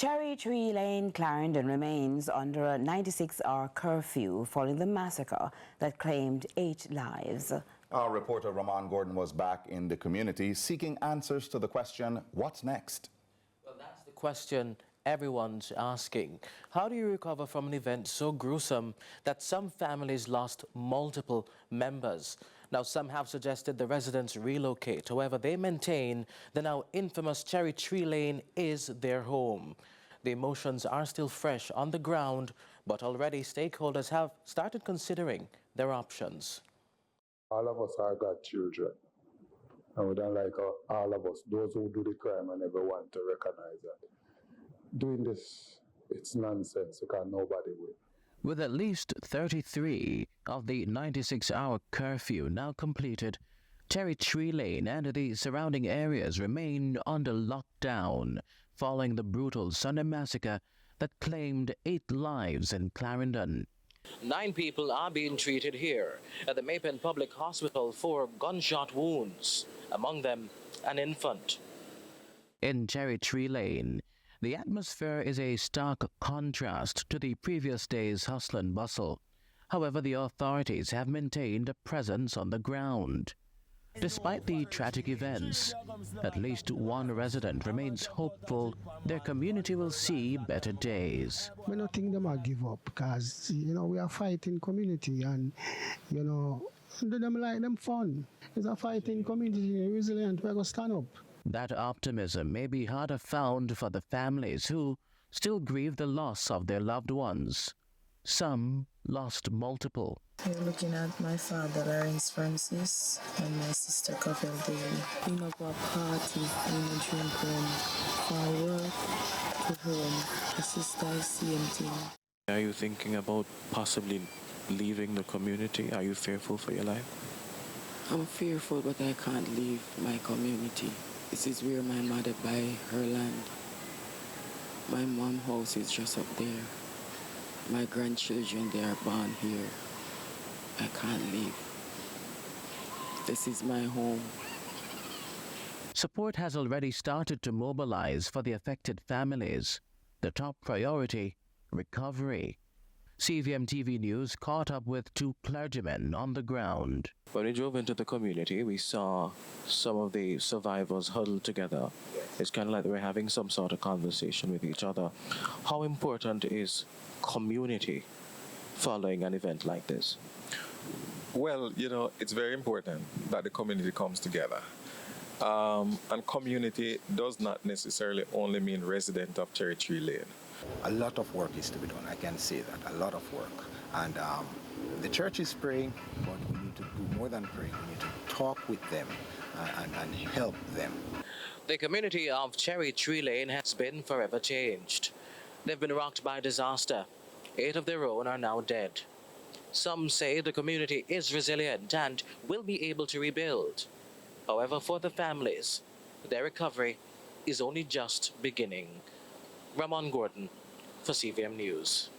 Cherry Tree Lane, Clarendon remains under a 96-hour curfew following the massacre that claimed 8 lives. Our reporter Ramon Gordon was back in the community seeking answers to the question, what's next? Well, that's the question everyone's asking. How do you recover from an event so gruesome that some families lost multiple members? Now, some have suggested the residents relocate. However, they maintain the now infamous Cherry Tree Lane is their home. The emotions are still fresh on the ground, but already stakeholders have started considering their options. All of us are God's children, and we don't like all of us, those who do the crime and never want to recognize that. Doing this, it's nonsense because nobody will. With at least 33 of the 96-hour curfew now completed, Cherry Tree Lane and the surrounding areas remain under lockdown following the brutal Sunday massacre that claimed 8 lives in Clarendon. 9 people are being treated here at the Maypen Public Hospital for gunshot wounds, among them an infant. In Cherry Tree Lane, the atmosphere is a stark contrast to the previous day's hustle and bustle. However, the authorities have maintained a presence on the ground. Despite the tragic events, at least one resident remains hopeful their community will see better days. We don't think them will give up because, we are fighting community and, them like them fun. It's a fighting community, resilient, we're going to stand up. That optimism may be harder found for the families who still grieve the loss of their loved ones. Some lost multiple. You're looking at my father, Lawrence Francis, and my sister, Capel Daly. We go to a party, we drink home, from work to home. My sister is same thing. Are you thinking about possibly leaving the community? Are you fearful for your life? I'm fearful, but I can't leave my community. This is where my mother buy her land. My mom's house is just up there. My grandchildren, they are born here. I can't leave. This is my home. Support has already started to mobilize for the affected families. The top priority, recovery. CVM TV News caught up with 2 clergymen on the ground. When we drove into the community, we saw some of the survivors huddled together. It's kind of like they were having some sort of conversation with each other. How important is community following an event like this? Well, it's very important that the community comes together. And community does not necessarily only mean resident of Cherry Tree Lane. A lot of work is to be done, I can say that, a lot of work. And the church is praying, but we need to do more than praying. We need to talk with them and help them. The community of Cherry Tree Lane has been forever changed. They've been rocked by disaster. 8 of their own are now dead. Some say the community is resilient and will be able to rebuild. However, for the families, their recovery is only just beginning. Ramon Gordon for CVM News.